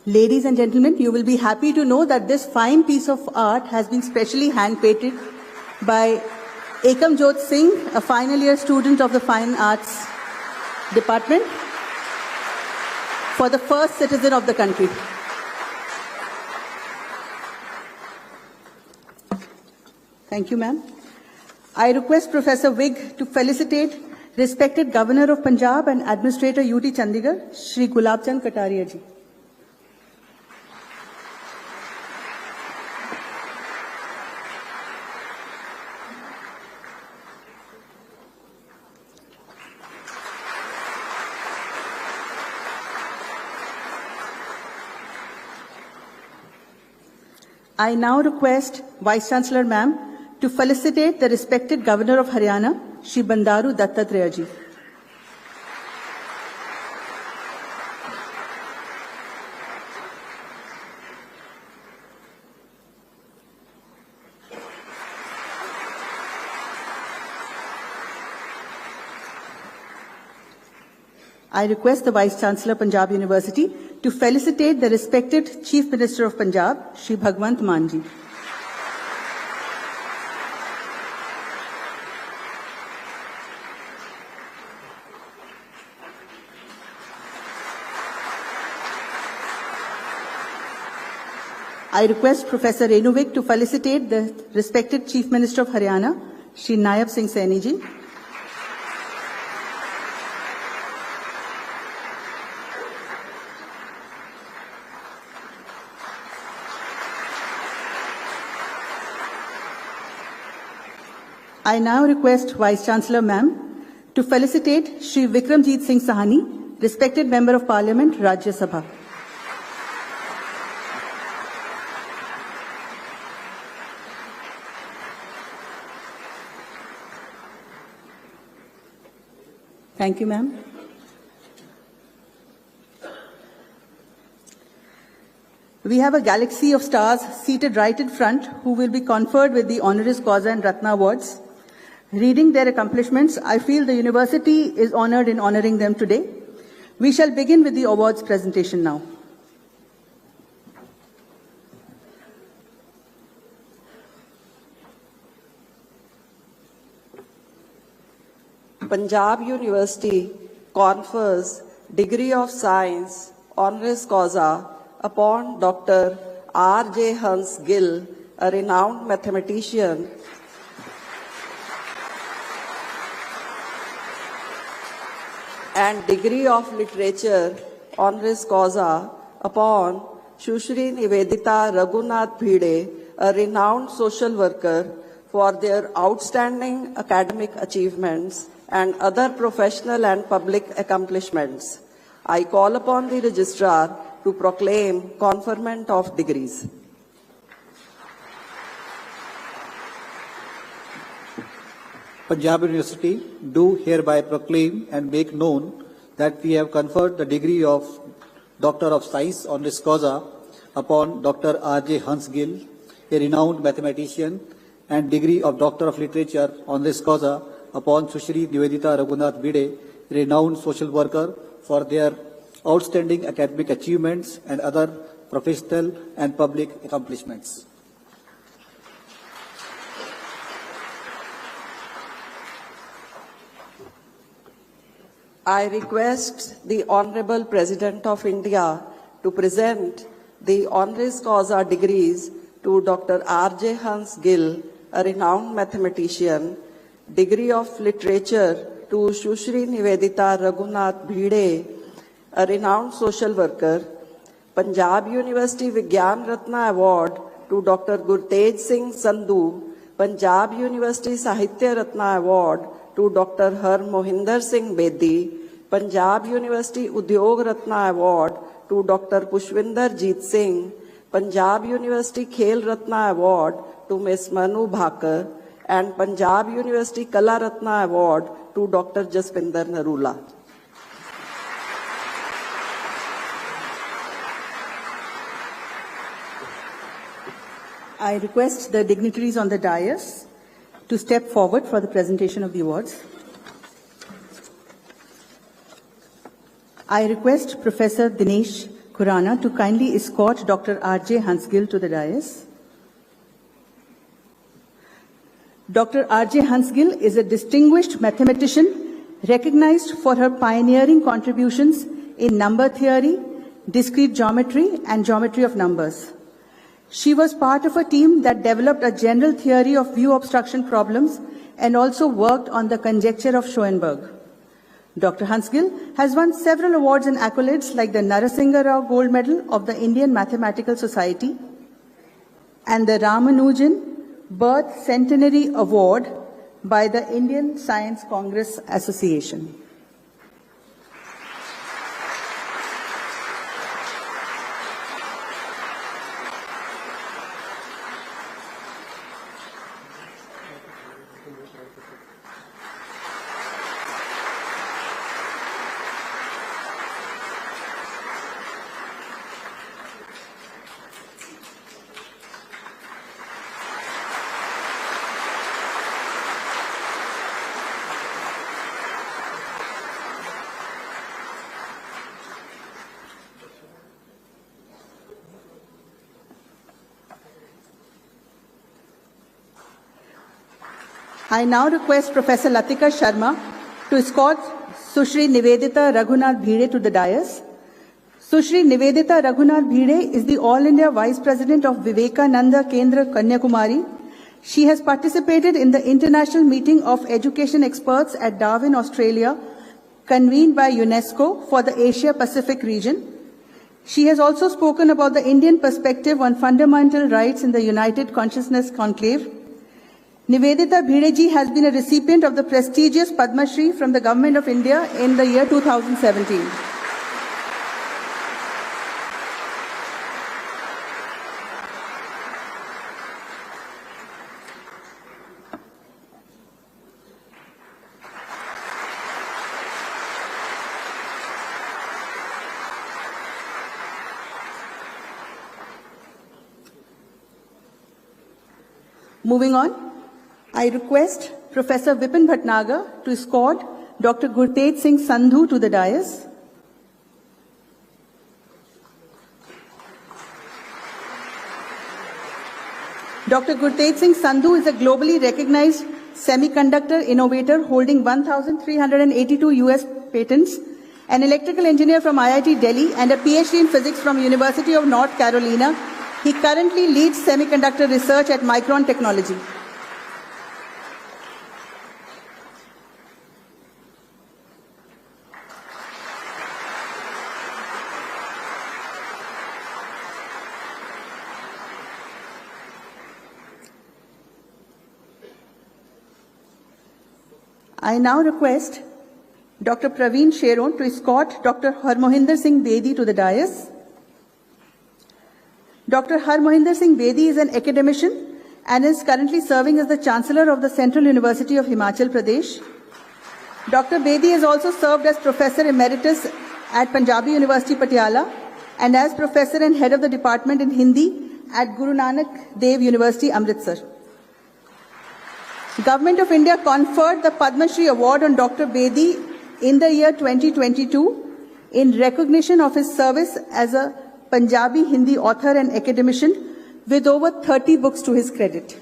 Ladies and gentlemen, you will be happy to know that this fine piece of art has been specially hand-painted by Ekam Jot Singh, a final year student of the Fine Arts Department, for the first citizen of the country. Thank you, ma'am. I request Professor Wig to felicitate respected Governor of Punjab and Administrator UT Chandigarh, Shri Gulab Chand Kataria ji. I now request Vice Chancellor ma'am to felicitate the respected Governor of Haryana, Shri Bandaru Dattatreya ji. I request the Vice Chancellor, Punjab University, to felicitate the respected Chief Minister of Punjab, Shri Bhagwant Mann ji. I request Professor Renu Vig to felicitate the respected Chief Minister of Haryana, Shri Nayab Singh Saini ji. I now request Vice Chancellor ma'am to felicitate Shri Vikramjit Singh Sahani, respected Member of Parliament, Rajya Sabha. Thank you, ma'am. We have a galaxy of stars seated right in front who will be conferred with the Honoris Causa and Ratna Awards. Reading their accomplishments, I feel the university is honored in honoring them today. We shall begin with the awards presentation now. Punjab University confers degree of science honoris causa upon Dr. R.J. Hans Gill, a renowned mathematician and degree of literature honoris causa upon Sushri Nivedita Raghunath Bhide, a renowned social worker, for their outstanding academic achievements and other professional and public accomplishments. I call upon the Registrar to proclaim conferment of degrees. Punjab University do hereby proclaim and make known that we have conferred the degree of Doctor of Science honoris causa upon Dr. R.J. Hans Gill, a renowned mathematician, and degree of Doctor of Literature honoris causa upon Sushri Nivedita Raghunath Bhide, a renowned social worker, for their outstanding academic achievements and other professional and public accomplishments. I request the Honorable President of India to present the honoris causa degrees to Dr. R.J. Hans Gill, a renowned mathematician, degree of literature to Sushri Nivedita Raghunath Bhide, a renowned social worker, Punjab University Vigyan Ratna Award to Dr. Gurtej Singh Sandhu, Punjab University Sahitya Ratna Award to Dr. Har Mohinder Singh Bedi, Punjab University Udyog Ratna Award to Dr. Pushwinder Jeet Singh, Punjab University Khel Ratna Award to Ms. Manu Bhakar, and Punjab University Kala Ratna Award to Dr. Jaspinder Narula. I request the dignitaries on the dais to step forward for the presentation of the awards. I request Professor Dinesh Khurana to kindly escort Dr. R.J. Hansgill to the dais. Dr. R.J. Hansgill is a distinguished mathematician recognized for her pioneering contributions in number theory, discrete geometry, and geometry of numbers. She was part of a team that developed a general theory of view obstruction problems and also worked on the conjecture of Schoenberg. Dr. Hansgill has won several awards and accolades like the Narasimha Rao Gold Medal of the Indian Mathematical Society and the Ramanujan Birth Centenary Award by the Indian Science Congress Association. I now request Professor Latika Sharma to escort Sushri Nivedita Raghunath Bhide to the dais. Sushri Nivedita Raghunath Bhide is the All India Vice President of Vivekananda Kendra Kanyakumari. She has participated in the International Meeting of Education Experts at Darwin, Australia, convened by UNESCO for the Asia-Pacific region. She has also spoken about the Indian perspective on fundamental rights in the United Consciousness Conclave. Nivedita Bhide ji has been a recipient of the prestigious Padma Shri from the Government of India in the year 2017. Moving on, I request Professor Vipin Bhatnagar to escort Dr. Gurtej Singh Sandhu to the dais. Dr. Gurtej Singh Sandhu is a globally recognized semiconductor innovator holding 1,382 US patents, an electrical engineer from IIT Delhi and a PhD in physics from University of North Carolina. He currently leads semiconductor research at Micron Technology. I now request Dr. Praveen Sheron to escort Dr. Harmohinder Singh Bedi to the dais. Dr. Harmohinder Singh Bedi is an academician and is currently serving as the Chancellor of the Central University of Himachal Pradesh. Dr. Bedi has also served as Professor Emeritus at Punjabi University Patiala and as Professor and Head of the Department in Hindi at Guru Nanak Dev University, Amritsar. The Government of India conferred the Padma Shri Award on Dr. Bedi in the year 2022 in recognition of his service as a Punjabi Hindi author and academician with over 30 books to his credit.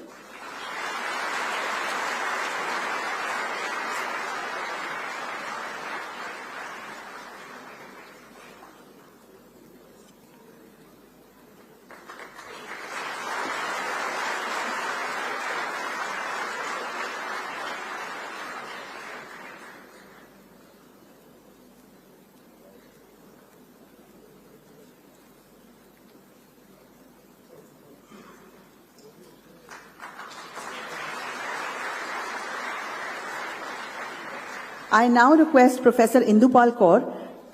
I now request Professor Indupal Kaur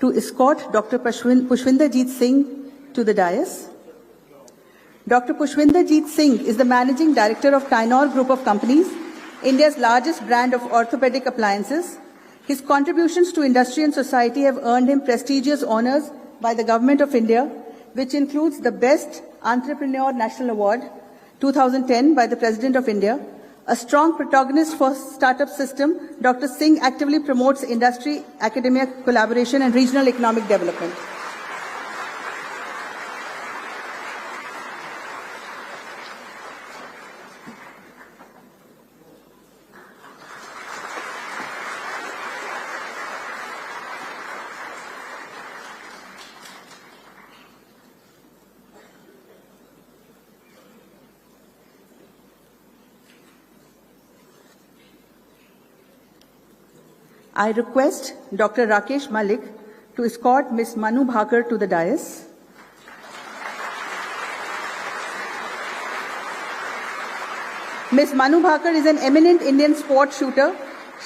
to escort Dr. Pushpinderjeet Singh to the dais. Dr. Pushpinderjeet Singh is the Managing Director of Tainor Group of Companies, India's largest brand of orthopedic appliances. His contributions to industry and society have earned him prestigious honors by the Government of India, which includes the Best Entrepreneur National Award 2010 by the President of India. A strong protagonist for startup system, Dr. Singh actively promotes industry, academia collaboration and regional economic development. I request Dr. Rakesh Malik to escort Ms. Manu Bhakar to the dais. Ms. Manu Bhakar is an eminent Indian sport shooter.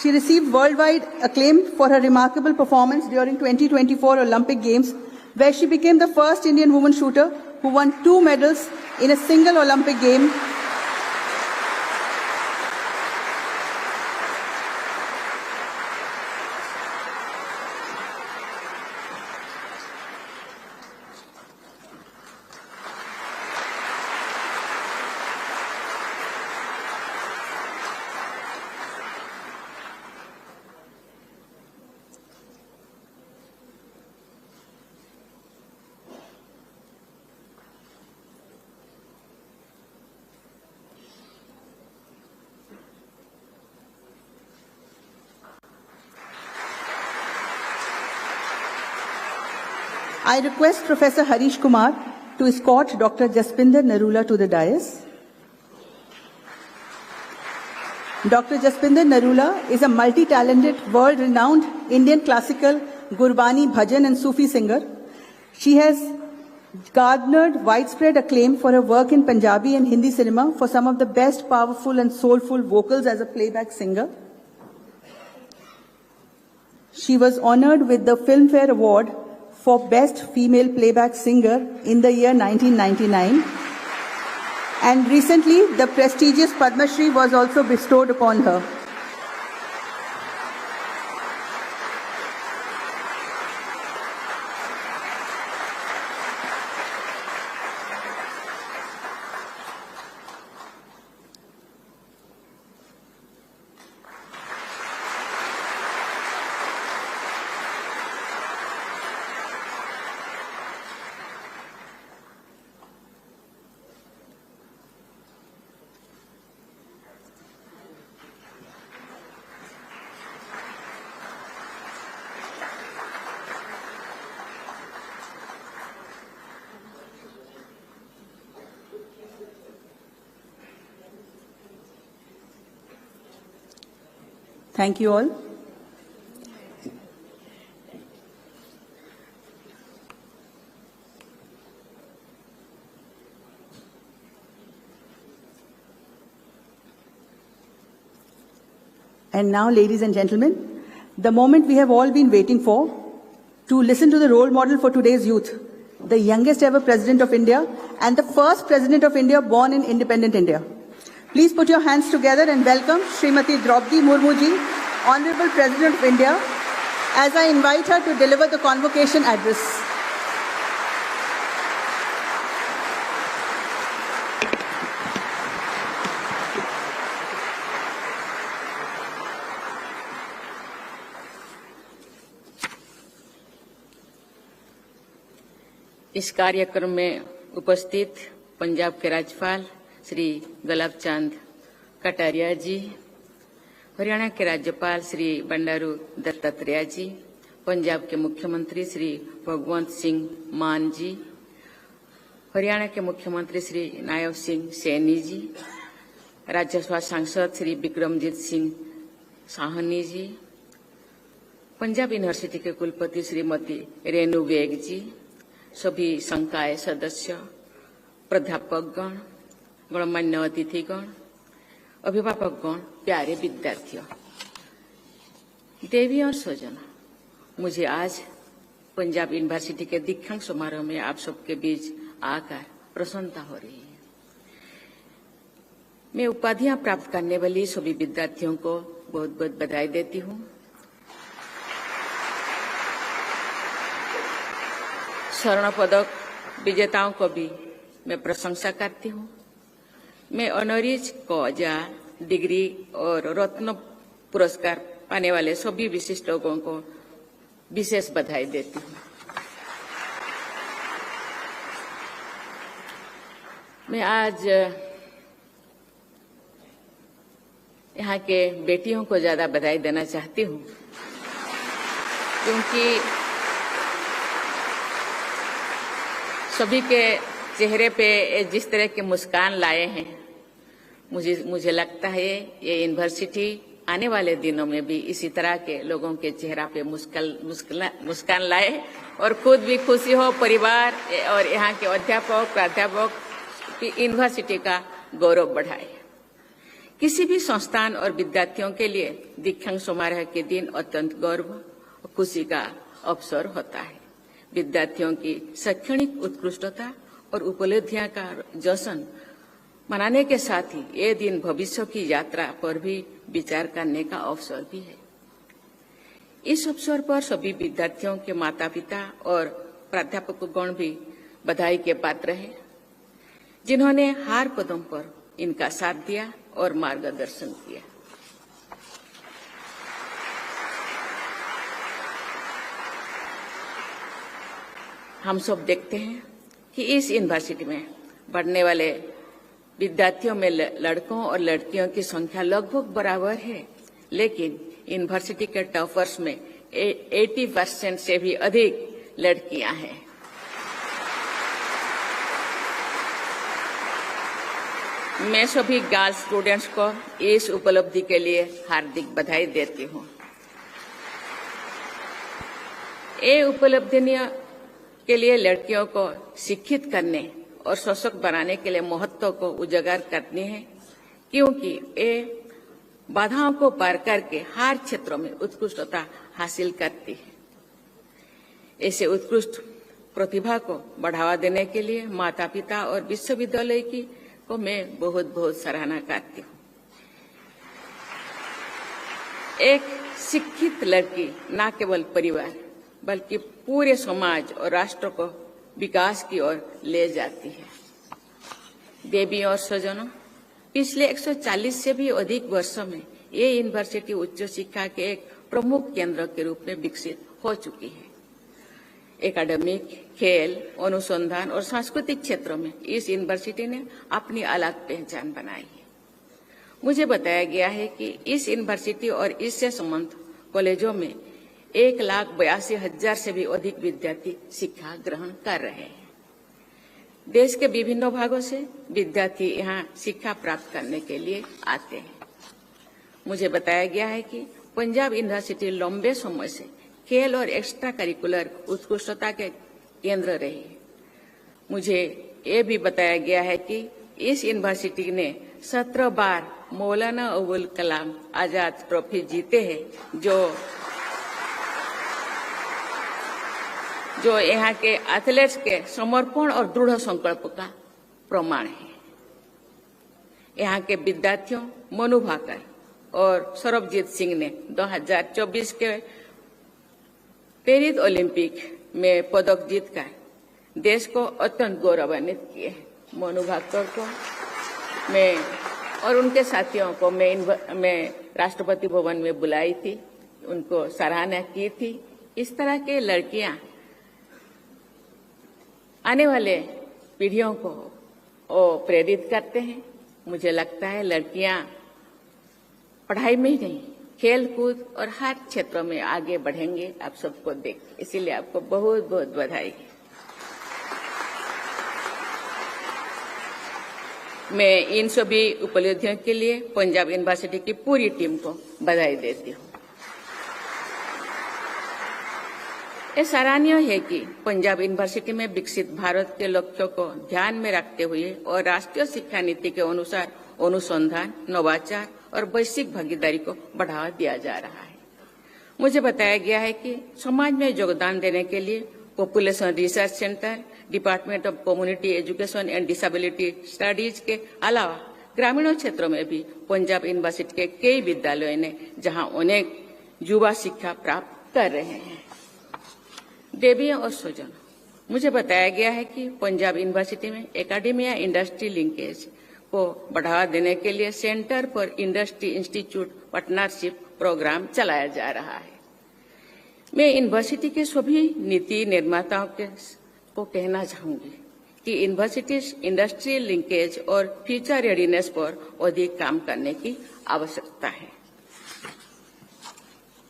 She received worldwide acclaim for her remarkable performance during 2024 Olympic Games, where she became the first Indian woman shooter who won 2 medals in a single Olympic game. I request Professor Harish Kumar to escort Dr. Jaspinder Narula to the dais. Dr. Jaspinder Narula is a multi-talented, world-renowned Indian classical, Gurbani, Bhajan and Sufi singer. She has garnered widespread acclaim for her work in Punjabi and Hindi cinema for some of the best powerful and soulful vocals as a playback singer. She was honored with the Filmfare Award for Best Female Playback Singer in the year 1999. And recently, the prestigious Padma Shri was also bestowed upon her. Thank you all. And now, ladies and gentlemen, the moment we have all been waiting for, to listen to the role model for today's youth, the youngest ever President of India and the first President of India born in independent India. Please put your hands together and welcome Srimati Draupadi Murmu ji, Honorable President of India, as I invite her to deliver the convocation address. इस कार्यक्रम में उपस्थित पंजाब के राज्यपाल श्री गुलाब चंद कटारिया जी, हरियाणा के राज्यपाल श्री बंडारू दत्तात्रेय जी, पंजाब के मुख्यमंत्री श्री भगवंत सिंह मान जी, हरियाणा के मुख्यमंत्री श्री नायब सिंह सैनी जी, राज्यसभा सांसद श्री विक्रमजीत सिंह साहनी जी, पंजाब यूनिवर्सिटी के कुलपति श्रीमती रेणु बेग जी, सभी संकाय सदस्य, प्राध्यापकगण, गणमान्य अतिथिगण, अभिभावकगण, प्यारे विद्यार्थियों, देवी और स्वजन, मुझे आज पंजाब यूनिवर्सिटी के दीक्षांत समारोह में आप सबके बीच आकर प्रसन्नता हो रही है। मैं उपाधियां प्राप्त करने वाली सभी विद्यार्थियों को बहुत बहुत बधाई देती हूं। स्वर्ण पदक विजेताओं को भी मैं प्रशंसा करती हूं। मैं ऑनरिस कॉजा, डिग्री और रत्न पुरस्कार पाने वाले सभी विशिष्ट लोगों को विशेष बधाई देती हूं। मैं आज यहाँ के बेटियों को ज्यादा बधाई देना चाहती हूं, क्योंकि सभी के चेहरे पे जिस तरह के मुस्कान लाए हैं, मुझे लगता है ये यूनिवर्सिटी आने वाले दिनों में भी इसी तरह के लोगों के चेहरा पे मुस्कान लाए और खुद भी खुशी हो, परिवार और यहाँ के अध्यापक प्राध्यापक की यूनिवर्सिटी का गौरव बढ़ाए। किसी भी संस्थान और विद्यार्थियों के लिए दीक्षांत समारोह के दिन अत्यंत गौरव और खुशी का अवसर होता है। विद्यार्थियों की शैक्षणिक उत्कृष्टता और उपलब्धियां का जश्न मनाने के साथ ही ये दिन भविष्य की यात्रा पर भी विचार करने का अवसर भी है। इस अवसर पर सभी विद्यार्थियों के माता पिता और प्राध्यापकगण भी बधाई के पात्र हैं, जिन्होंने हर कदम पर इनका साथ दिया और मार्गदर्शन किया। हम सब देखते हैं कि इस यूनिवर्सिटी में पढ़ने वाले विद्यार्थियों में लड़कों और लड़कियों की संख्या लगभग बराबर है, लेकिन यूनिवर्सिटी के टॉपर्स में 80% से भी अधिक लड़कियां हैं। मैं सभी गर्ल्स स्टूडेंट्स को इस उपलब्धि के लिए हार्दिक बधाई देती हूं। ये उपलब्धियां के लिए लड़कियों को शिक्षित करने और सशक्त बनाने के लिए महत्व को उजागर करनी है, क्योंकि ये बाधाओं को पार करके हर क्षेत्रों में उत्कृष्टता हासिल करती है। ऐसे उत्कृष्ट प्रतिभा को बढ़ावा देने के लिए माता पिता और विश्वविद्यालय की को मैं बहुत बहुत सराहना करती हूँ। एक शिक्षित लड़की न केवल परिवार बल्कि पूरे समाज और राष्ट्र को विकास की ओर ले जाती है। देवी और स्वजनों, पिछले 140 से भी अधिक वर्षों में ये यूनिवर्सिटी उच्च शिक्षा के एक प्रमुख केंद्र के रूप में विकसित हो चुकी है। एकेडमिक, खेल, अनुसंधान और सांस्कृतिक क्षेत्रों में इस यूनिवर्सिटी ने अपनी अलग पहचान बनाई है। मुझे बताया गया है कि इस यूनिवर्सिटी और इससे संबंधित कॉलेजों में 1,82,000 से भी अधिक विद्यार्थी शिक्षा ग्रहण कर रहे हैं। देश के विभिन्न भागों से विद्यार्थी यहाँ शिक्षा प्राप्त करने के लिए आते हैं। मुझे बताया गया है कि पंजाब यूनिवर्सिटी लंबे समय से खेल और एक्स्ट्रा करिकुलर उत्कृष्टता के केंद्र रही है। मुझे ये भी बताया गया है कि इस यूनिवर्सिटी ने 17 बार मौलाना अबुल कलाम आजाद ट्रॉफी जीते हैं, जो यहाँ के एथलीट्स के समर्पण और दृढ़ संकल्प का प्रमाण है। यहाँ के विद्यार्थियों मनु भाकर और सरबजीत सिंह ने 2024 के पेरिस ओलंपिक में पदक जीतकर देश को अत्यंत गौरवान्वित किए। मनु भाकर को मैं और उनके साथियों को मैं राष्ट्रपति भवन में बुलाई थी, उनको सराहना की थी। इस तरह के लड़कियां आने वाले पीढ़ियों को प्रेरित करते हैं। मुझे लगता है लड़कियां पढ़ाई में ही नहीं, खेल कूद और हर क्षेत्रों में आगे बढ़ेंगे आप सबको देख। इसीलिए आपको बहुत बहुत बधाई। मैं इन सभी उपलब्धियों के लिए पंजाब यूनिवर्सिटी की पूरी टीम को बधाई देती हूँ। ये सराहनीय है कि पंजाब यूनिवर्सिटी में विकसित भारत के लक्ष्यों को ध्यान में रखते हुए और राष्ट्रीय शिक्षा नीति के अनुसार अनुसंधान, नवाचार और वैश्विक भागीदारी को बढ़ावा दिया जा रहा है। मुझे बताया गया है कि समाज में योगदान देने के लिए population research centre, department of community education and disability studies के अलावा ग्रामीण क्षेत्रों में भी पंजाब यूनिवर्सिटी के कई विद्यालयों ने जहां अनेक युवा शिक्षा प्राप्त कर रहे हैं। देवियों और स्वजनों, मुझे बताया गया है कि पंजाब यूनिवर्सिटी में एकेडमिया इंडस्ट्री लिंकेज को बढ़ावा देने के लिए centre for industry institute partnership programme चलाया जा रहा है। मैं यूनिवर्सिटी के सभी नीति निर्माताओं को कहना चाहूंगी कि यूनिवर्सिटी इंडस्ट्री लिंकेज और फ्यूचर रेडीनेस पर अधिक काम करने की आवश्यकता है।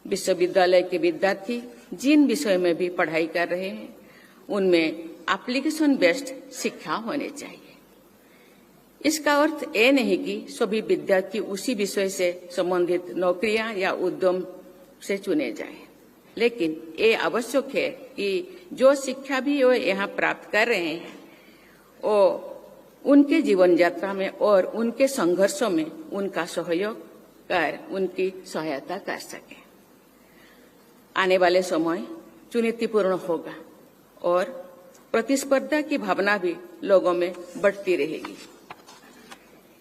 विश्वविद्यालय के विद्यार्थी जिन विषय में भी पढ़ाई कर रहे हैं उनमें एप्लीकेशन बेस्ड शिक्षा होनी चाहिए। इसका अर्थ ये नहीं कि सभी विद्यार्थी उसी विषय से संबंधित नौकरियां या उद्यम से चुने जाएं, लेकिन ये आवश्यक है कि जो शिक्षा भी वो यहाँ प्राप्त कर रहे हैं वो उनके जीवन यात्रा में और उनके संघर्षों में उनका सहयोग कर उनकी सहायता कर सके। आने वाले समय चुनौतीपूर्ण होगा और प्रतिस्पर्धा की भावना भी लोगों में बढ़ती रहेगी।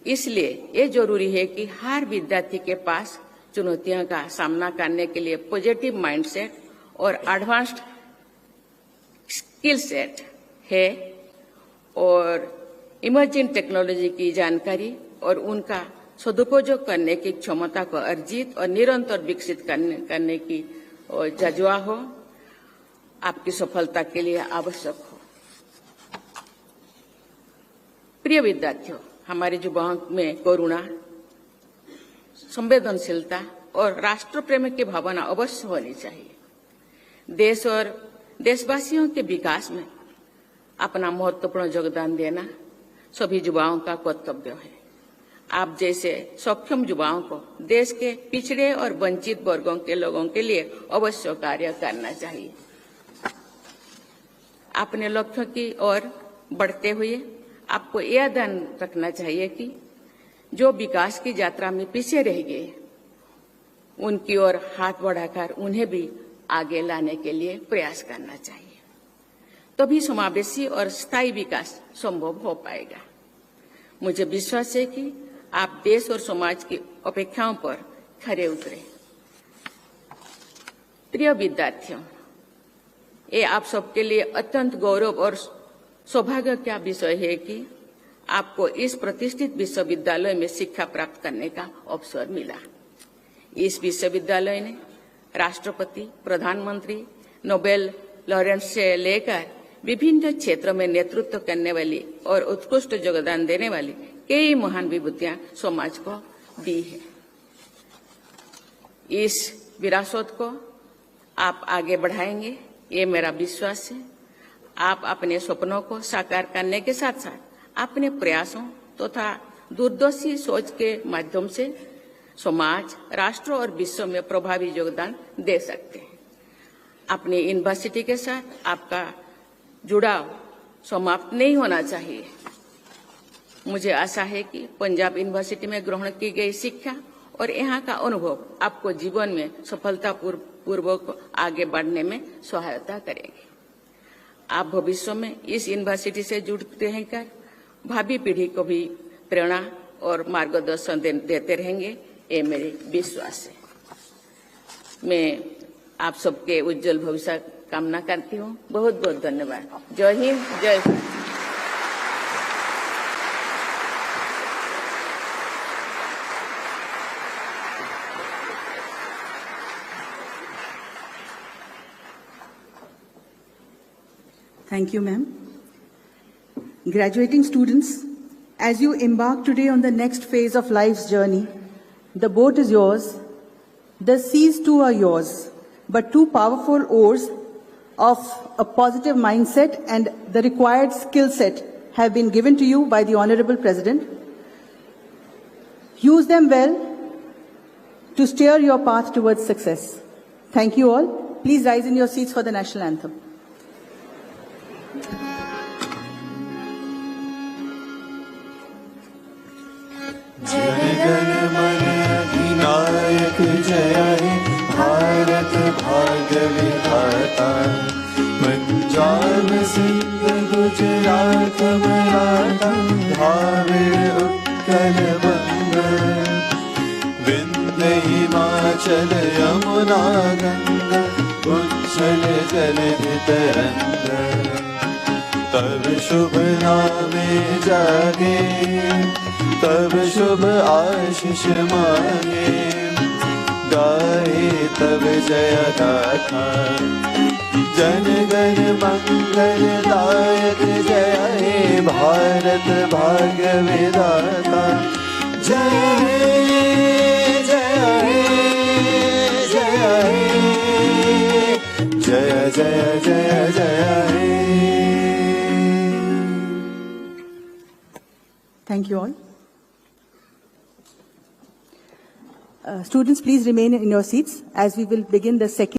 इसलिए ये जरूरी है कि हर विद्यार्थी के पास चुनौतियों का सामना करने के लिए पॉजिटिव माइंडसेट और एडवांस्ड स्किल सेट है और इमर्जिंग टेक्नोलॉजी की जानकारी और उनका सदुपयोग करने की क्षमता को अर्जित और निरंतर विकसित करने की जज्बा हो, आपकी सफलता के लिए आवश्यक हो। प्रिय विद्यार्थियों, हमारे युवाओं में करुणा, संवेदनशीलता और राष्ट्र प्रेम की भावना अवश्य होनी चाहिए। देश और देशवासियों के विकास में अपना महत्वपूर्ण योगदान देना सभी युवाओं का कर्तव्य है। आप जैसे सक्षम युवाओं को देश के पिछड़े और वंचित वर्गों के लोगों के लिए अवश्य कार्य करना चाहिए। अपने लक्ष्यों की ओर बढ़ते हुए आपको यह ध्यान रखना चाहिए कि जो विकास की यात्रा में पीछे रह गए उनकी ओर हाथ बढ़ाकर उन्हें भी आगे लाने के लिए प्रयास करना चाहिए। तभी समावेशी और स्थायी विकास संभव हो पाएगा। मुझे विश्वास है कि आप देश और समाज की अपेक्षाओं पर खरे उतरे। प्रिय विद्यार्थियों, ये आप सबके लिए अत्यंत गौरव और सौभाग्य का विषय है कि आपको इस प्रतिष्ठित विश्वविद्यालय में शिक्षा प्राप्त करने का अवसर मिला। इस विश्वविद्यालय ने राष्ट्रपति, प्रधानमंत्री, नोबेल लॉरेंट से लेकर विभिन्न क्षेत्रों में नेतृत्व करने वाली और उत्कृष्ट योगदान देने वाली कई महान विभूतियां समाज को दी है। इस विरासत को आप आगे बढ़ाएंगे, ये मेरा विश्वास है। आप अपने सपनों को साकार करने के साथ साथ अपने प्रयासों तथा दूरदर्शी सोच के माध्यम से समाज, राष्ट्र और विश्व में प्रभावी योगदान दे सकते हैं। अपनी यूनिवर्सिटी के साथ आपका जुड़ाव समाप्त नहीं होना चाहिए। मुझे आशा है कि पंजाब यूनिवर्सिटी में ग्रहण की गई शिक्षा और यहाँ का अनुभव आपको जीवन में सफलतापूर्वक आगे बढ़ने में सहायता करेगी। आप भविष्य में इस यूनिवर्सिटी से जुड़ते रहकर भावी पीढ़ी को भी प्रेरणा और मार्गदर्शन देते रहेंगे, ये मेरे विश्वास है। मैं आप सबके उज्जवल भविष्य कामना करती हूँ। बहुत बहुत धन्यवाद। जय हिंद, जय Bharat. Thank you, ma'am. Graduating students, as you embark today on the next phase of life's journey, the boat is yours, the seas too are yours, but two powerful oars of a positive mindset and the required skill set have been given to you by the Honorable President. Use them well to steer your path towards success. Thank you all. Please rise in your seats for the national anthem. जन मन अधिनायक जय हे भारत भाग्य विधाता। पंजाब सिंध गुजरात मराठा द्राविड़ उत्कल बंगा। विंध्य हिमाचल यमुना गंगा उच्छल जलधि तरंगा। तब शुभ नामे जागे तब शुभ आशीष मांगे। गाए तब जय गाथा जन गण मंगल दायक जय हे भारत भाग्य विधाता। जय हे जय हे जय हे जय जय जय जय हे। Thank you all. Students, please remain in your seats as we will begin the second